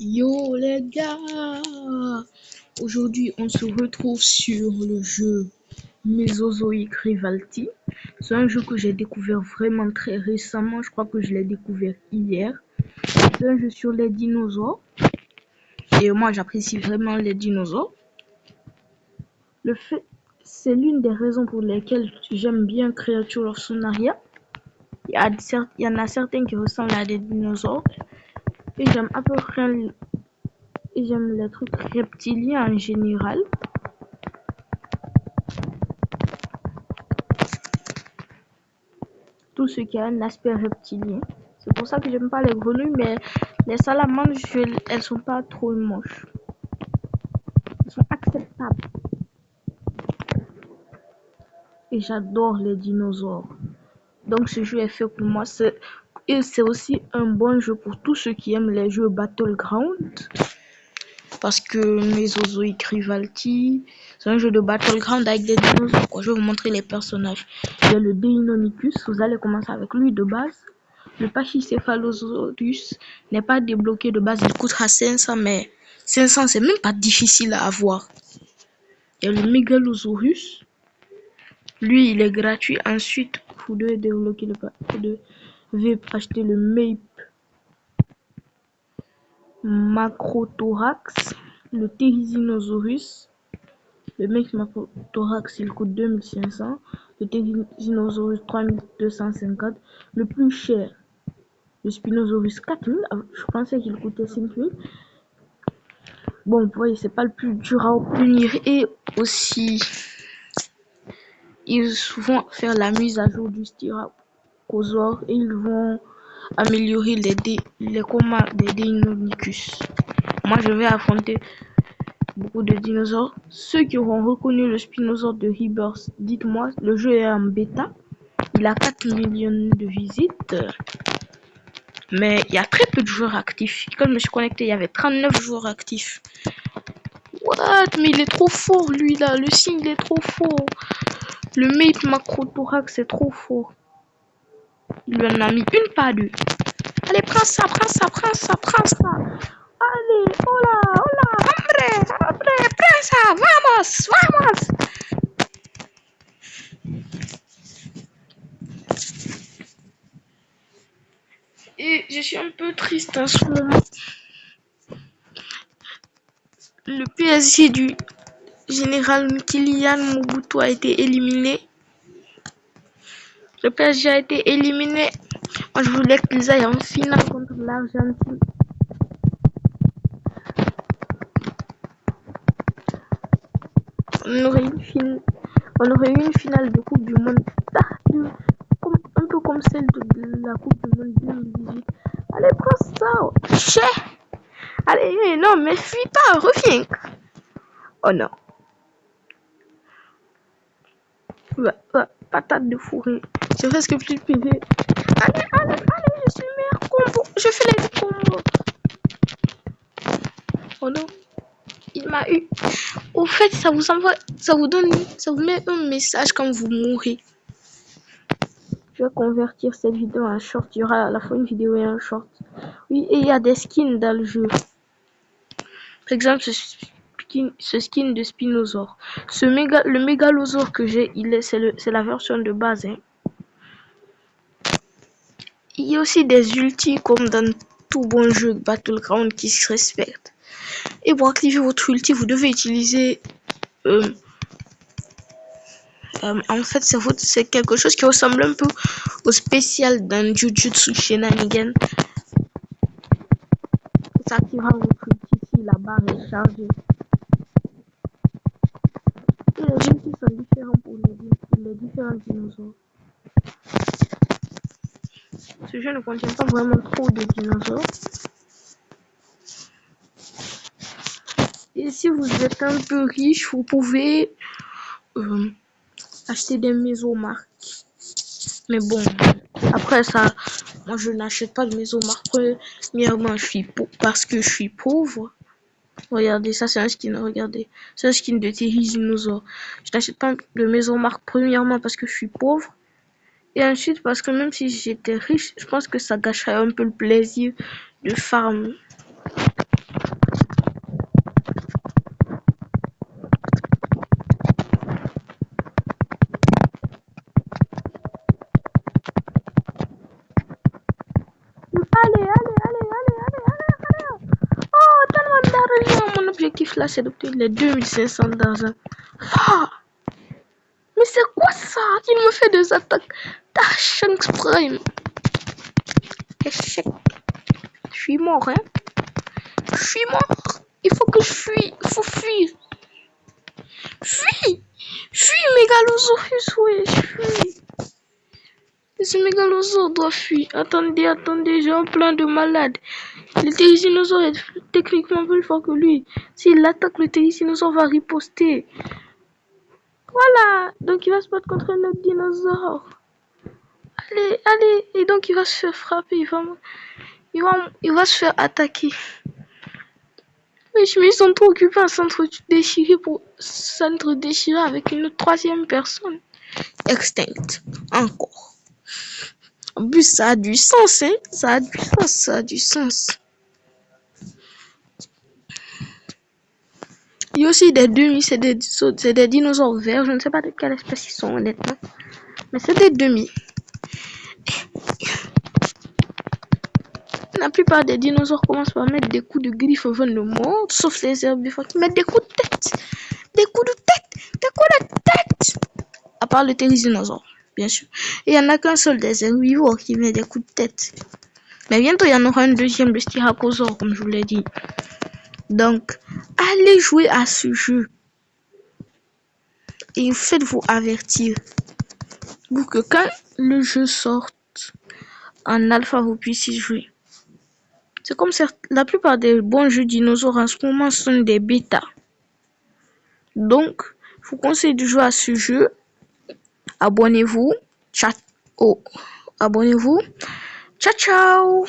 Yo les gars, aujourd'hui on se retrouve sur le jeu Mesozoic Rivalti. C'est un jeu que j'ai découvert vraiment très récemment, je crois que je l'ai découvert hier. C'est un jeu sur les dinosaures et moi j'apprécie vraiment les dinosaures. Le fait, c'est l'une des raisons pour lesquelles j'aime bien Creature of Sonaria. Il y en a certains qui ressemblent à des dinosaures et j'aime à peu près j'aime les trucs reptiliens en général. Tout ce qui a un aspect reptilien. C'est pour ça que j'aime pas les grenouilles, mais les salamandres, elles sont pas trop moches. Elles sont acceptables. Et j'adore les dinosaures. Donc ce jeu est fait pour moi. Et c'est aussi un bon jeu pour tous ceux qui aiment les jeux Battleground. Parce que Mesozoic Rivalti, c'est un jeu de Battleground avec des dinosaures. Je vais vous montrer les personnages. Il y a le Deinonychus, vous allez commencer avec lui de base. Le Pachycephalosaurus n'est pas débloqué de base, il coûtera 500, mais 500 c'est même pas difficile à avoir. Il y a le Megalosaurus, lui il est gratuit. Ensuite, vous devez débloquer vous devez acheter le Mape Macrothorax, le Therizinosaurus. Le Mape Macrothorax il coûte 2500, le Therizinosaurus 3250, le plus cher. Le Spinosaurus 4000, je pensais qu'il coûtait 5000. Bon, vous voyez, c'est pas le plus dur à obtenir. Et aussi, ils vont faire la mise à jour du Styracosaure et ils vont améliorer les combats des Deinonychus. Moi, je vais affronter beaucoup de dinosaures. Ceux qui auront reconnu le Spinosaure de Rebirth, dites-moi, le jeu est en bêta. Il a 4 millions de visites. Mais il y a très peu de joueurs actifs. Quand je me suis connecté, il y avait 39 joueurs actifs. What? Mais il est trop fort, lui, là. Le signe, il est trop fort. Le Mape Macrothorax, c'est trop fort. Il lui en a mis une, pas deux. Allez, prends ça, prends ça, prends ça, prends ça. Allez, hola, hola, hombre, prends ça, vamos, vamos. Et je suis un peu triste en ce moment. Le PSG du général Kylian Mobutu a été éliminé. Le PSG a été éliminé. Moi, je voulais qu'ils aillent en finale contre l'Argentine. On aurait eu une finale de Coupe du Monde, un peu comme celle de la Coupe du Monde 2018. Allez, prends ça, chais. Allez, non, mais fuis pas, reviens. Oh non. Patate de fourré. Je fais ce que plus PV. Allez, je suis meilleur combo. Je fais les combos. Oh non. Il m'a eu. Au fait, ça vous met un message quand vous mourrez. Je vais convertir cette vidéo en short. Il y aura à la fois une vidéo et un short. Oui, et il y a des skins dans le jeu. Par exemple, ce skin de Spinosaure. Le mégalosaure que j'ai, c'est la version de base. Hein. Il y a aussi des ultis comme dans tout bon jeu Battleground qui se respecte. Et pour activer votre ulti, vous devez utiliser... en fait, c'est quelque chose qui ressemble un peu au spécial dans Jujutsu Shenanigan. Ça activera votre ulti si la barre est chargée. Et les ultis sont différents pour les différents dinosaures. Ce jeu ne contient pas vraiment trop de dinosaures. Et si vous êtes un peu riche, vous pouvez acheter des mésomarques. Mais bon, après ça, moi je n'achète pas de mésomarques. Premièrement, parce que je suis pauvre. Regardez, ça c'est un skin, regardez. C'est un skin de Therizinosaure. Je n'achète pas de mésomarques premièrement parce que je suis pauvre. Et ensuite parce que même si j'étais riche, je pense que ça gâcherait un peu le plaisir de farm. objectif là, c'est d'obtenir les 2500 dans un... Ah! Mais c'est quoi ça? Il me fait des attaques d'Ashanks Prime. Échec. Je suis mort, hein? Je suis mort. Il faut que je fuis. Il faut fuir. Fuis! Fuis, Mégalosaurus, oui, fuis. Ce mégalosaure doit fuir. Attendez, j'ai un plan de malade. Le térissinosaure est techniquement plus fort que lui. S'il attaque, le térissinosaure va riposter. Voilà. Donc il va se battre contre un autre dinosaure. Allez. Et donc il va se faire frapper. Il va se faire attaquer. Mais ils sont trop occupés à s'entre-déchirer avec une troisième personne. Extinct. Encore. En plus, ça a du sens, hein. Ça a du sens. Il y a aussi des demi, c'est des dinosaures verts. Je ne sais pas de quelle espèce ils sont, honnêtement. Mais c'est des demi. La plupart des dinosaures commencent par mettre des coups de griffe avant de mordre, sauf les herbivores qui mettent des coups de tête. Des coups de tête. À part le térissinosaure, bien sûr. Et il n'y en a qu'un seul des herbivores qui met des coups de tête. Mais bientôt, il y en aura un deuxième, le styracosaure, comme je vous l'ai dit. Donc, allez jouer à ce jeu. Et faites-vous avertir. Pour que quand le jeu sorte en alpha, vous puissiez jouer. C'est comme ça, la plupart des bons jeux dinosaures en ce moment sont des bêtas. Donc, je vous conseille de jouer à ce jeu. Abonnez-vous. Abonnez-vous. Ciao, ciao.